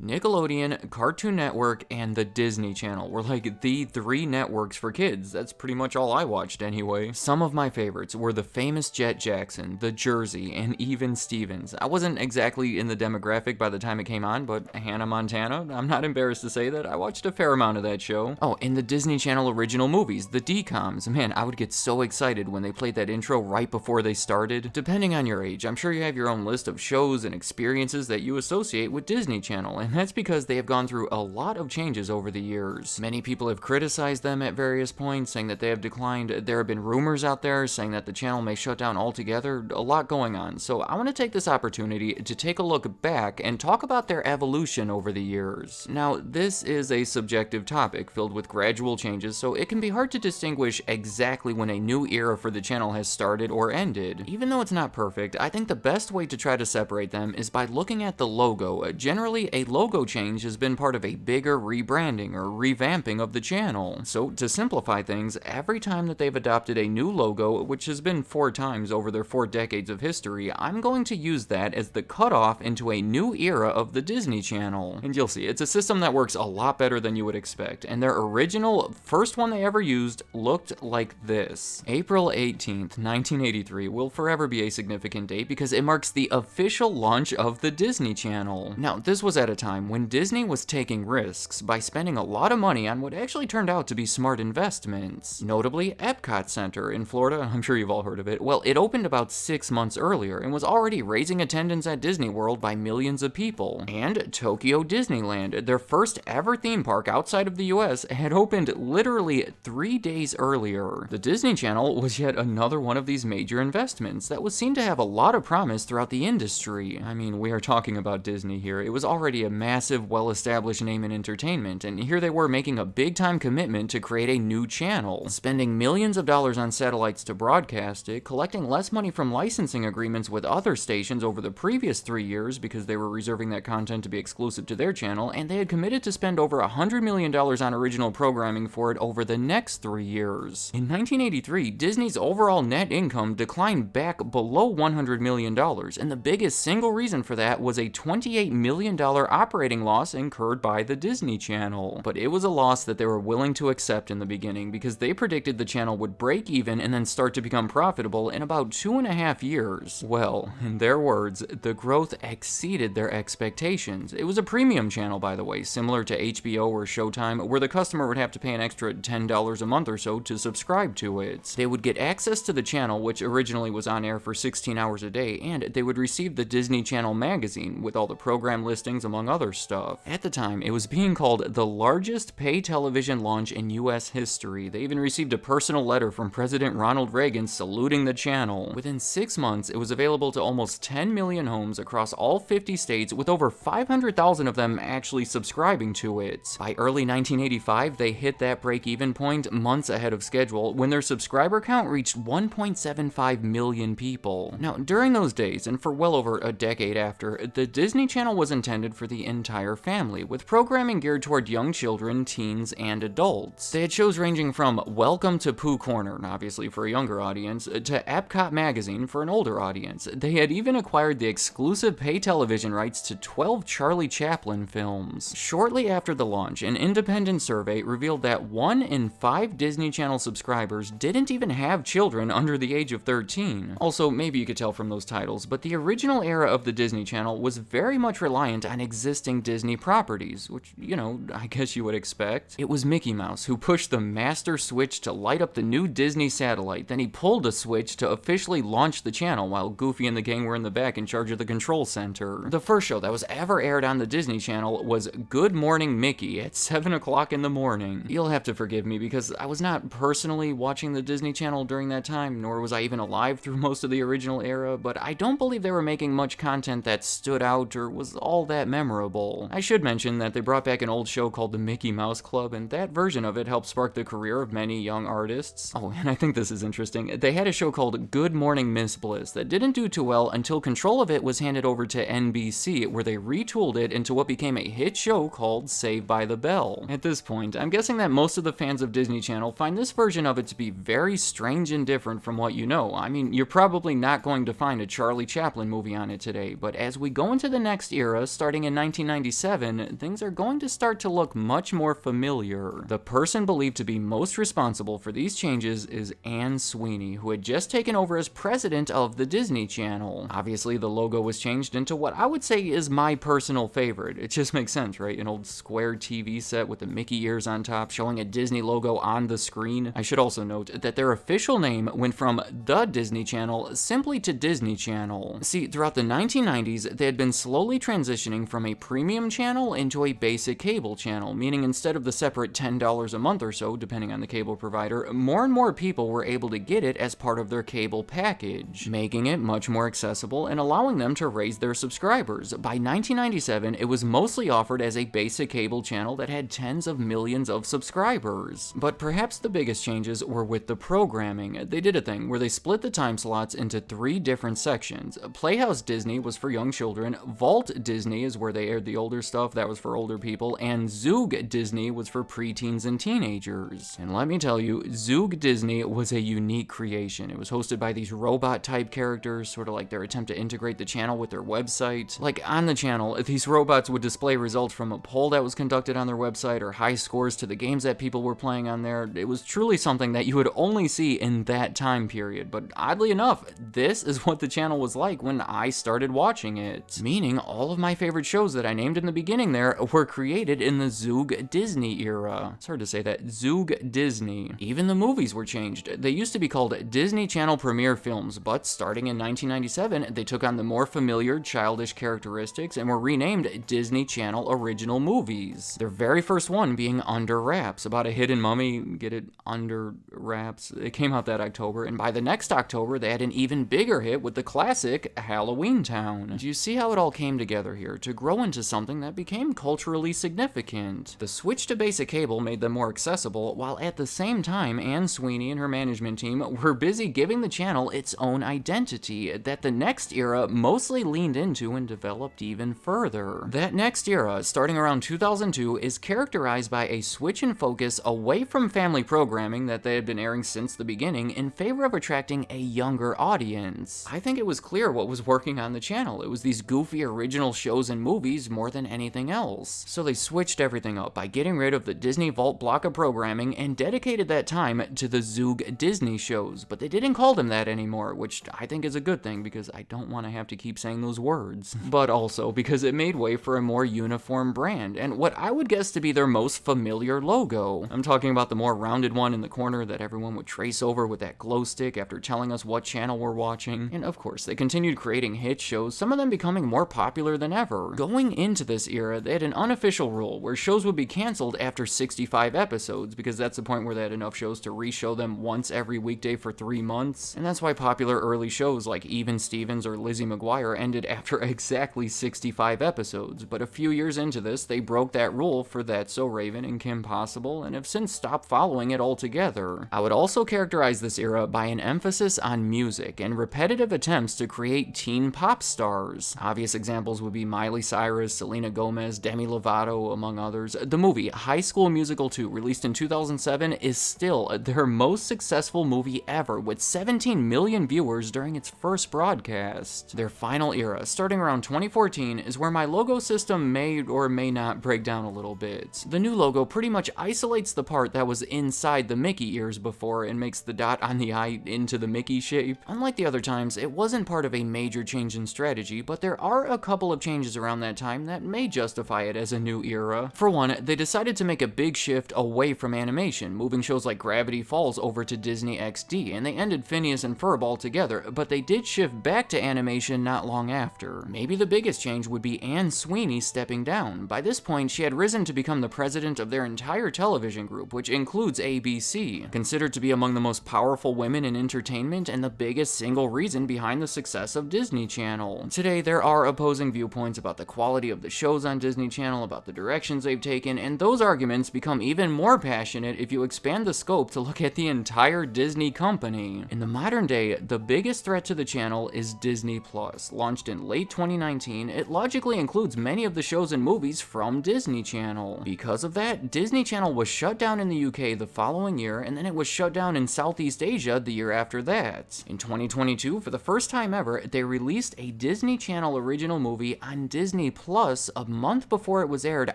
Nickelodeon, Cartoon Network, and the Disney Channel were like the three networks for kids. That's pretty much all I watched anyway. Some of my favorites were the famous Jet Jackson, the Jersey, and even Stevens. I wasn't exactly in the demographic by the time it came on, but Hannah Montana, I'm not embarrassed to say that I watched a fair amount of that show. Oh, and the Disney Channel original movies, the DComs. Man, I would get so excited when they played that intro right before they started. Depending on your age, I'm sure you have your own list of shows and experiences that you associate with Disney Channel, and that's because they have gone through a lot of changes over the years. Many people have criticized them at various points, saying that they have declined. There have been rumors out there saying that the channel may shut down altogether. A lot going on. So I want to take this opportunity to take a look back and talk about their evolution over the years. Now, this is a subjective topic filled with gradual changes, so it can be hard to distinguish exactly when a new era for the channel has started or ended. Even though it's not perfect, I think the best way to try to separate them is by looking at the logo. Generally, a logo change has been part of a bigger rebranding or revamping of the channel. So to simplify things, every time that they've adopted a new logo, which has been 4 times over their 4 decades of history, I'm going to use that as the cutoff into a new era of the Disney Channel. And you'll see, it's a system that works a lot better than you would expect, and their original first one they ever used looked like this. April 18th, 1983 will forever be a significant date because it marks the official launch of the Disney Channel. Now, this was at a time when Disney was taking risks by spending a lot of money on what actually turned out to be smart investments. Notably, Epcot Center in Florida, I'm sure you've all heard of it, well, it opened about 6 months earlier and was already raising attendance at Disney World by millions of people. And Tokyo Disneyland, their first ever theme park outside of the US, had opened literally 3 days earlier. The Disney Channel was yet another one of these major investments that was seen to have a lot of promise throughout the industry. I mean, we are talking about Disney here. It was already a massive, well-established name in entertainment, and here they were making a big-time commitment to create a new channel, spending millions of dollars on satellites to broadcast it, collecting less money from licensing agreements with other stations over the previous 3 years because they were reserving that content to be exclusive to their channel, and they had committed to spend over $100 million on original programming for it over the next 3 years. In 1983, Disney's overall net income declined back below $100 million, and the biggest single reason for that was a $28 million operating loss incurred by the Disney Channel. But it was a loss that they were willing to accept in the beginning because they predicted the channel would break even and then start to become profitable in about 2.5 years. Well, in their words, the growth exceeded their expectations. It was a premium channel, by the way, similar to HBO or Showtime, where the customer would have to pay an extra $10 a month or so to subscribe to it. They would get access to the channel, which originally was on air for 16 hours a day, and they would receive the Disney Channel magazine with all the program listings among other stuff. At the time, it was being called the largest pay television launch in US history. They even received a personal letter from President Ronald Reagan saluting the channel. Within 6 months, it was available to almost 10 million homes across all 50 states, with over 500,000 of them actually subscribing to it. By early 1985, they hit that break-even point months ahead of schedule when their subscriber count reached 1.75 million people. Now, during those days, and for well over a decade after, the Disney Channel was intended for the entire family, with programming geared toward young children, teens, and adults. They had shows ranging from Welcome to Pooh Corner, obviously for a younger audience, to Epcot Magazine for an older audience. They had even acquired the exclusive pay television rights to 12 Charlie Chaplin films. Shortly after the launch, an independent survey revealed that 1 in 5 Disney Channel subscribers didn't even have children under the age of 13. Also, maybe you could tell from those titles, but the original era of the Disney Channel was very much reliant on existing Disney properties, which, you know, I guess you would expect. It was Mickey Mouse who pushed the master switch to light up the new Disney satellite, then he pulled a switch to officially launch the channel while Goofy and the gang were in the back in charge of the control center. The first show that was ever aired on the Disney Channel was Good Morning Mickey at 7 o'clock in the morning. You'll have to forgive me because I was not personally watching the Disney Channel during that time, nor was I even alive through most of the original era, but I don't believe they were making much content that stood out or was all that memorable. memorable. I should mention that they brought back an old show called the Mickey Mouse Club, and that version of it helped spark the career of many young artists. Oh, and I think this is interesting. They had a show called Good Morning Miss Bliss that didn't do too well until control of it was handed over to NBC, where they retooled it into what became a hit show called Saved by the Bell. At this point, I'm guessing that most of the fans of Disney Channel find this version of it to be very strange and different from what you know. I mean, you're probably not going to find a Charlie Chaplin movie on it today, but as we go into the next era, starting in 1997, things are going to start to look much more familiar. The person believed to be most responsible for these changes is Anne Sweeney, who had just taken over as president of the Disney Channel. Obviously, the logo was changed into what I would say is my personal favorite. It just makes sense, right? An old square TV set with the Mickey ears on top, showing a Disney logo on the screen. I should also note that their official name went from The Disney Channel simply to Disney Channel. See, throughout the 1990s, they had been slowly transitioning from a premium channel into a basic cable channel, meaning instead of the separate $10 a month or so, depending on the cable provider, more and more people were able to get it as part of their cable package, making it much more accessible and allowing them to raise their subscribers. By 1997, it was mostly offered as a basic cable channel that had tens of millions of subscribers. But perhaps the biggest changes were with the programming. They did a thing where they split the time slots into 3 different sections. Playhouse Disney was for young children, Vault Disney is where they aired the older stuff, that was for older people, and Zoog Disney was for preteens and teenagers. And let me tell you, Zoog Disney was a unique creation. It was hosted by these robot-type characters, sort of like their attempt to integrate the channel with their website. Like, on the channel, these robots would display results from a poll that was conducted on their website or high scores to the games that people were playing on there. It was truly something that you would only see in that time period, but oddly enough, this is what the channel was like when I started watching it. Meaning, all of my favorite shows that I named in the beginning there were created in the Zoog Disney era. It's hard to say that. Zoog Disney. Even the movies were changed. They used to be called Disney Channel Premiere Films, but starting in 1997, they took on the more familiar, childish characteristics and were renamed Disney Channel Original Movies. Their very first one being Under Wraps, about a hidden mummy, get it, Under Wraps. It came out that October, and by the next October, they had an even bigger hit with the classic Halloween Town. Do you see how it all came together here to grow into something that became culturally significant? The switch to basic cable made them more accessible, while at the same time, Anne Sweeney and her management team were busy giving the channel its own identity that the next era mostly leaned into and developed even further. That next era, starting around 2002, is characterized by a switch in focus away from family programming that they had been airing since the beginning in favor of attracting a younger audience. I think it was clear what was working on the channel. It was these goofy original shows and movies more than anything else. So they switched everything up by getting rid of the Disney Vault block of programming and dedicated that time to the Zoog Disney shows, but they didn't call them that anymore, which I think is a good thing because I don't want to have to keep saying those words. But also because it made way for a more uniform brand, and what I would guess to be their most familiar logo. I'm talking about the more rounded one in the corner that everyone would trace over with that glow stick after telling us what channel we're watching. And of course, they continued creating hit shows, some of them becoming more popular than ever. Going into this era, they had an unofficial rule where shows would be canceled after 65 episodes, because that's the point where they had enough shows to re-show them once every weekday for 3 months. And that's why popular early shows like Even Stevens or Lizzie McGuire ended after exactly 65 episodes. But a few years into this, they broke that rule for That's So Raven and Kim Possible, and have since stopped following it altogether. I would also characterize this era by an emphasis on music and repetitive attempts to create teen pop stars. Obvious examples would be Miley Cyrus, Selena Gomez, Demi Lovato, among others. The movie High School Musical 2, released in 2007, is still their most successful movie ever, with 17 million viewers during its first broadcast. Their final era, starting around 2014, is where my logo system may or may not break down a little bit. The new logo pretty much isolates the part that was inside the Mickey ears before and makes the dot on the eye into the Mickey shape. Unlike the other times, it wasn't part of a major change in strategy, but there are a couple of changes around that time that may justify it as a new era. For one, they decided to make a big shift away from animation, moving shows like Gravity Falls over to Disney XD, and they ended Phineas and Ferb altogether, but they did shift back to animation not long after. Maybe the biggest change would be Anne Sweeney stepping down. By this point, she had risen to become the president of their entire television group, which includes ABC, considered to be among the most powerful women in entertainment and the biggest single reason behind the success of Disney Channel. Today, there are opposing viewpoints about the quality quality of the shows on Disney Channel, about the directions they've taken, and those arguments become even more passionate if you expand the scope to look at the entire Disney company. In the modern day, the biggest threat to the channel is Disney Plus. Launched in late 2019, it logically includes many of the shows and movies from Disney Channel. Because of that, Disney Channel was shut down in the UK the following year, and then it was shut down in Southeast Asia the year after that. In 2022, for the first time ever, they released a Disney Channel original movie on Disney Plus a month before it was aired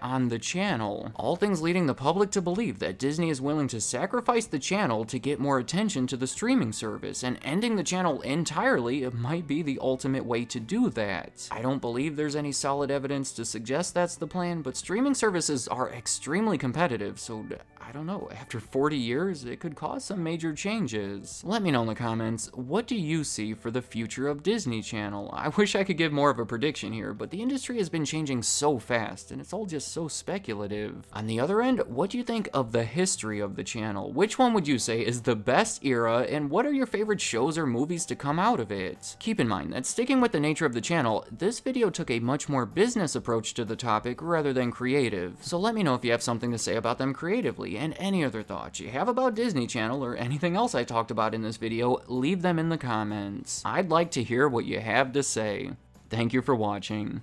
on the channel. All things leading the public to believe that Disney is willing to sacrifice the channel to get more attention to the streaming service, and ending the channel entirely might be the ultimate way to do that. I don't believe there's any solid evidence to suggest that's the plan, but streaming services are extremely competitive, so I don't know, after 40 years, it could cause some major changes. Let me know in the comments, what do you see for the future of Disney Channel? I wish I could give more of a prediction here, but the industry has been changing so fast, and it's all just so speculative. On the other end, what do you think of the history of the channel? Which one would you say is the best era, and what are your favorite shows or movies to come out of it? Keep in mind that sticking with the nature of the channel, this video took a much more business approach to the topic rather than creative. So let me know if you have something to say about them creatively, and any other thoughts you have about Disney Channel or anything else I talked about in this video, leave them in the comments. I'd like to hear what you have to say. Thank you for watching.